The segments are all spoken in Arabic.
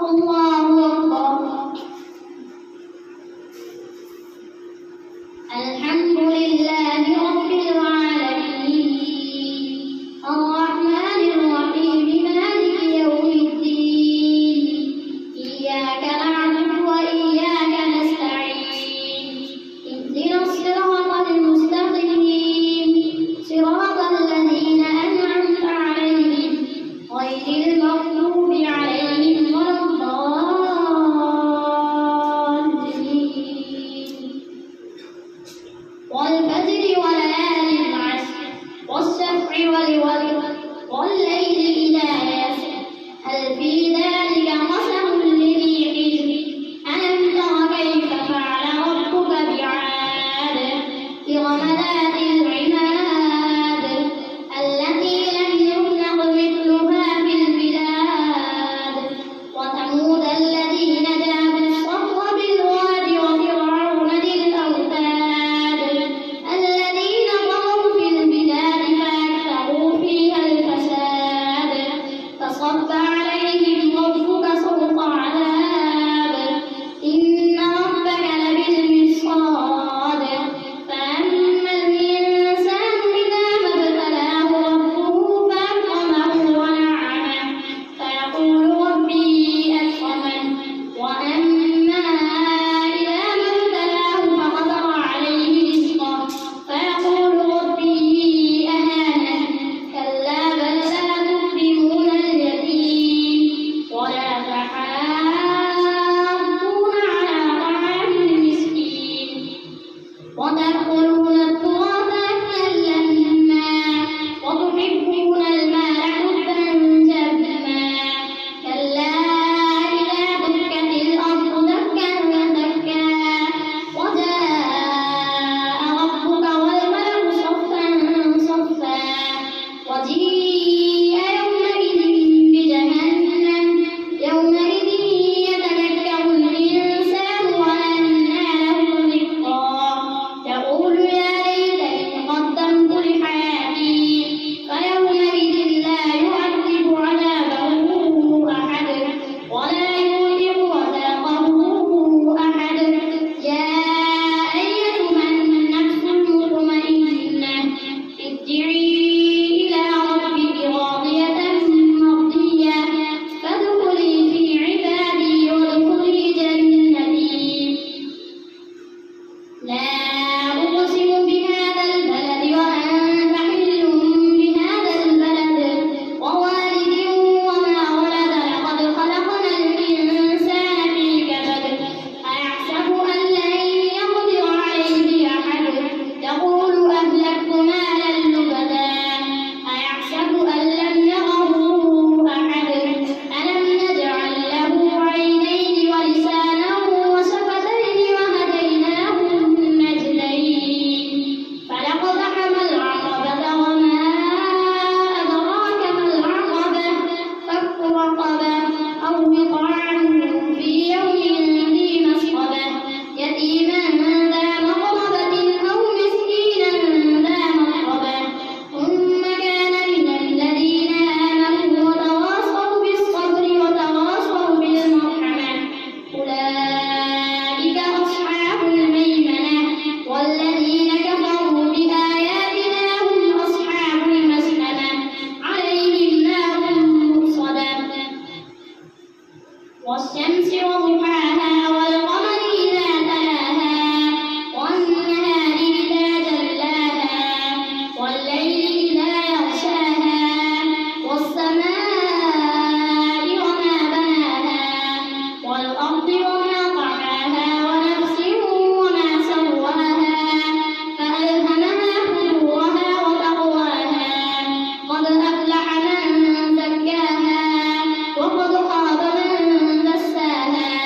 الله أكبر. الحمد لله رب العالمين الرحمن الرحيم مالك يوم الدين إياك نعبد وإياك نستعين اهدنا الصراط المستقيم صراط الذين أنعمت عليهم غير المغضوب عليهم ولا الضالين. والفجر وليال العشر والشفع والوتر والليل إذا يسر هل في ذلك قسم لذي حجر ألم تر كيف فعل ربك بعاد إرم ذات العماد التي لم يخلق مثلها في البلاد وثمود الذين جابوا الصخر بالواد وفرعون ذي الأوتاد الذين طغوا في البلاد فأكثروا فيها الفساد فصب عليهم ربك سوط عذاب إن ربك لبالمرصاد فأما الإنسان إذا ما ابتلاه ربه فأكرمه ونعمه فيقول ربي أكرمن وأما إذا ما ابتلاه فقدر عليه رزقه فيقول ربي أهانن كلا بل لا تكرمون اليتيم ولا تحاضون على طعام المسكين وتأكلون التراث أكلا لما وتحبون المال حبا جما كلا إذا دكت الأرض دكا دكا وجاء ربك والملك صفا صفا وجيء يومئذ بجهنم يومئذ يتذكر الإنسان وأنى له الذكرى يقول يا ليتني قدمت لحياتي فيومئذ لا يعذب عذابه أحد ولا يوثق وثاقه أحد يا أيتها النفس المطمئنة ارجعي إلى ربك راضية مرضية فادخلي في عبادي وادخلي جنتي. لا أقسم بهذا البلد وأنت حل بهذا البلد ووالد وما ولد لقد خلقنا الإنسان في كبد أيحسب أن لن يقدر عليه أحد يقول أهلكت مالا لبدا أيحسب أن لم يره أحد ألم نجعل له عينين ولسانا وشفتين وهديناه النجدين فلاقتحم العقبة وما أدراك ما العقبة فك رقبة أو إطعام في يوم ذي مسغبة يتيما ذا مقربة أو مسكينا ذا متربة ثم كان من الذين آمنوا وتواصوا بالصبر وتواصوا بالمرحمة أولئك أصحاب الميمنة والذين كفروا بآياتنا هم أصحاب المشأمة عليهم نار مؤصدة والشمس وضحاها والقمر إذا تلاها والنهار إذا جلاها والليل إذا يغشاها والسماء وما بناها والأرض وما طحاها ونفس وما سواها فألهمها فجورها وتقواها قد أفلح من زكاها وقد خاب من دساها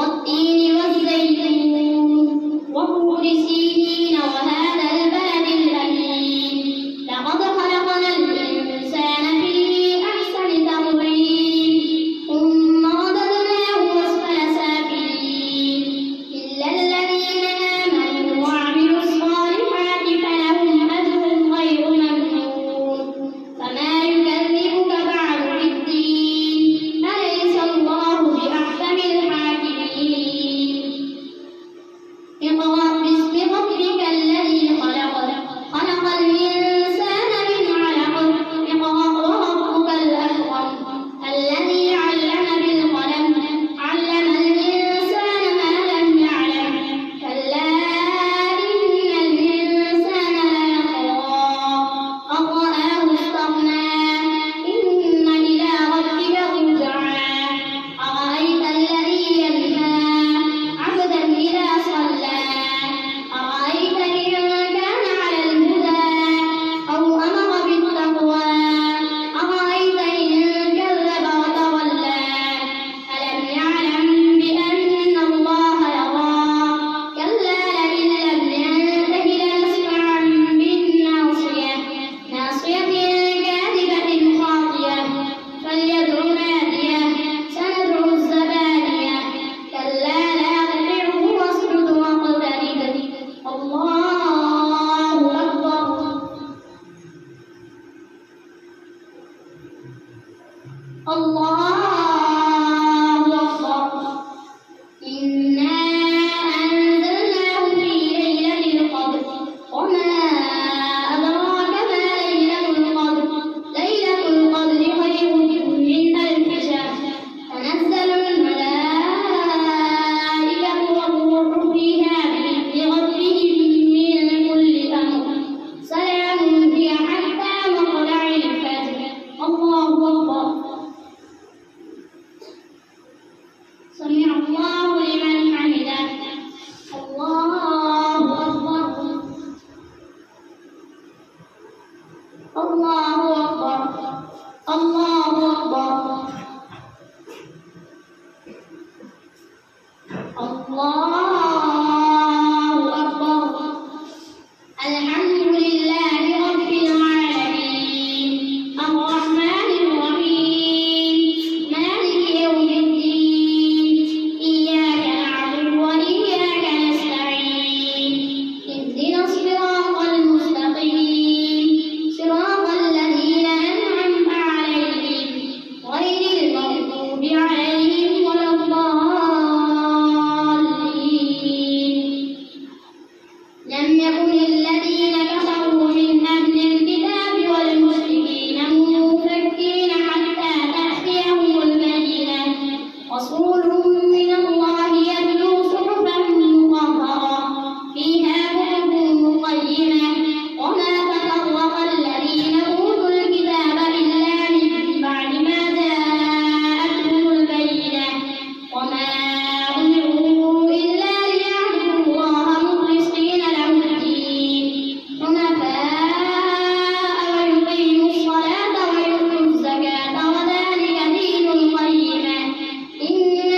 والتين والزيتون وطور سينين وهذا البلد الأمين لقد خلقنا الإنسان في أحسن تقويم ثم رددناه أسفل سافلين إلا الذين آمنوا وعملوا الصالحات فلهم أجر غير ممنون فما يكذبك بعد بالدين أليس الله بأحكم الحاكمين اقرأ باسم ربك الذي خلق خلق الإنسان من علق اقرأ وربك الأكرم الذي علم بالقلم علم الإنسان ما لم يعلم كلا إن الإنسان ليطغى أن رآه استغنى إن إلى ربك الرجعى أرأيت الذي ينهى عبدا إذا صلى أرأيت إن كان على الهدى أو أمر بالتقوى أرأيت إن كذب وتولى ألم يعلم بأن الله يرى كلا لئن لم ينته لنسفعا بالناصية ناصية كاذبة خاطئة فليدع ناديه سندع الزبانية كلا لا تطعه واسجد واقترب الله أكبر الله أكبر إنا أنزلناه في ليلة القدر وما أدراك ما ليلة القدر ليلة القدر خير من ألف شهر تنزل الملائكة والروح فيها بإذن ربهم من كل أمر سلام هي حتى مطلع الفجر الله أكبر سمع الله لمن حمده الله أكبر الله أكبر الله أكبر الله أكبر الحمد لله رب العالمين الرحمن الرحيم مالك يوم الدين إياك نعبد وإياك نستعين اهدنا الصراط المستقيم صراط الذين أنعمت عليهم غير المغضوب عليهم ولا الضالين لم يكن الذين كفروا من أهل الكتاب والمشركين منفكين حتى تأتيهم البينة رسول من الله يتلو صحفا مطهرة فيها كتب قيمة وما تفرق الذين أوتوا الكتاب إلا من بعد ما جاءتهم البينة وما أمروا إلا ليعبدوا الله مخلصين له الدين حنفاء ويقيموا الصلاة ويؤتوا الزكاة وذلك دين القيمة إن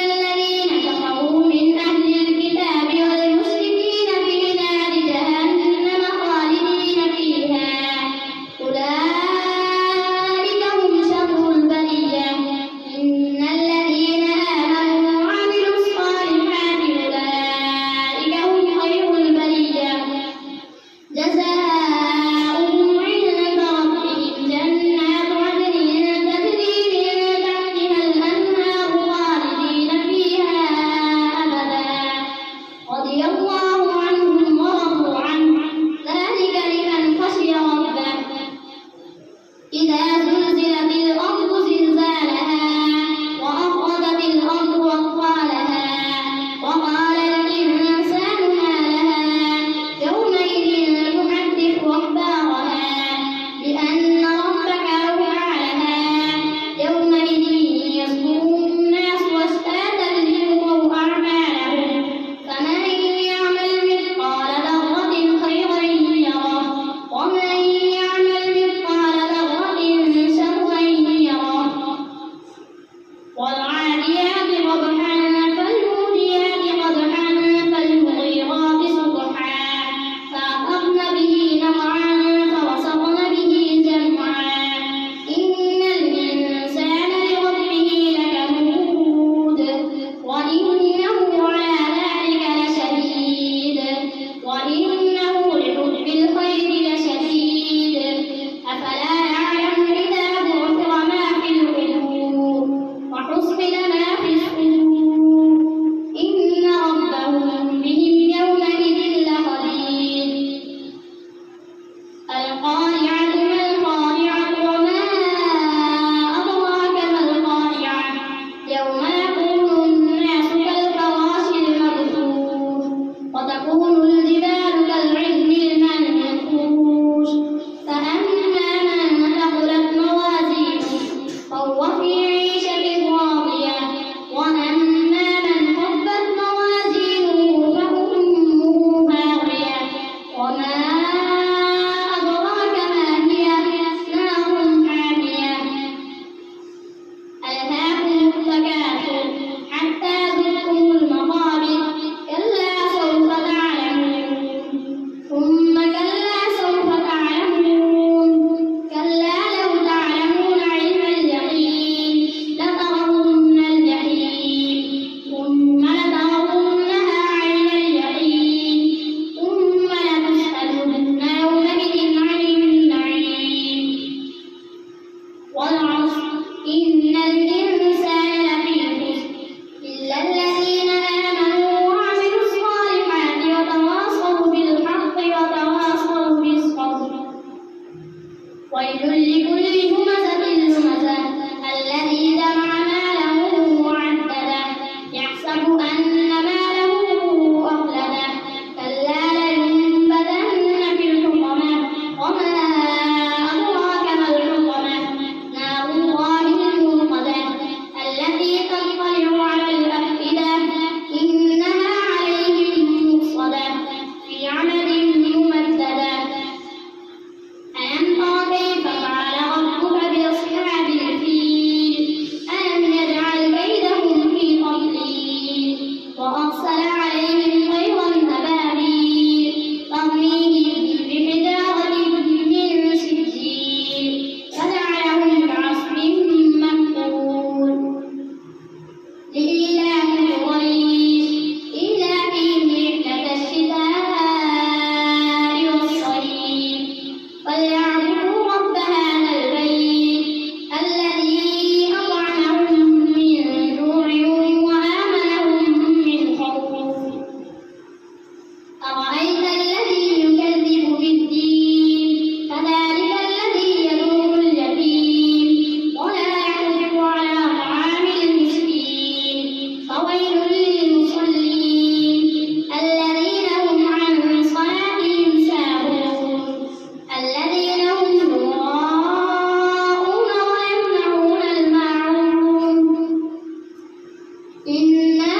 إنا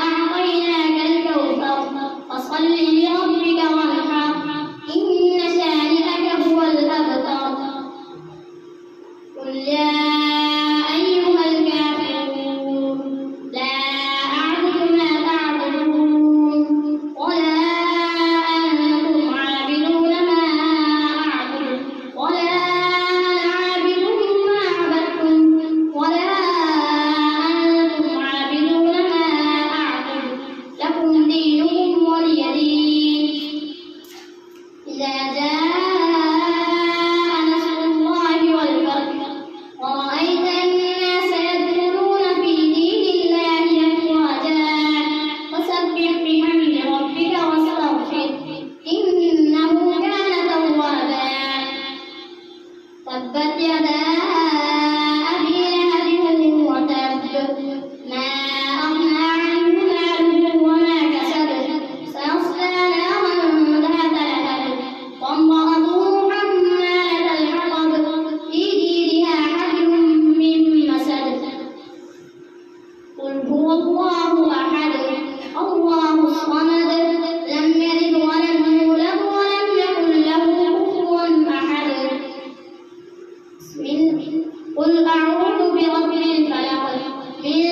أعطيناك الكوثر فصل لربك وانحر إن شانئك هو الأبتر قل يا أيها الكافرون لا أعبد ما تعبدون ولا أنتم عابدون ما أعبد ولا أنا عابد ما عبدتم ولا أنتم عابدون ما أعبد لكم دينكم ولي دين. إذا جاء نصر الله والفتح ورأيت الناس يدخلون في دين الله أفواجا فسبح بحمد ربك واستغفره إنه كان توابا. تبت يدا أبي لهب وتب ما أغنى عنه ماله وما كسب سيصلى نارا ذات لهب وامرأته حمالة الحطب في جيدها حبل من مسد. قل هو الله أحد الله الصمد لم يلد ولم يولد ولم يكن له كفوا أحد. قل أعوذ برب الفلق من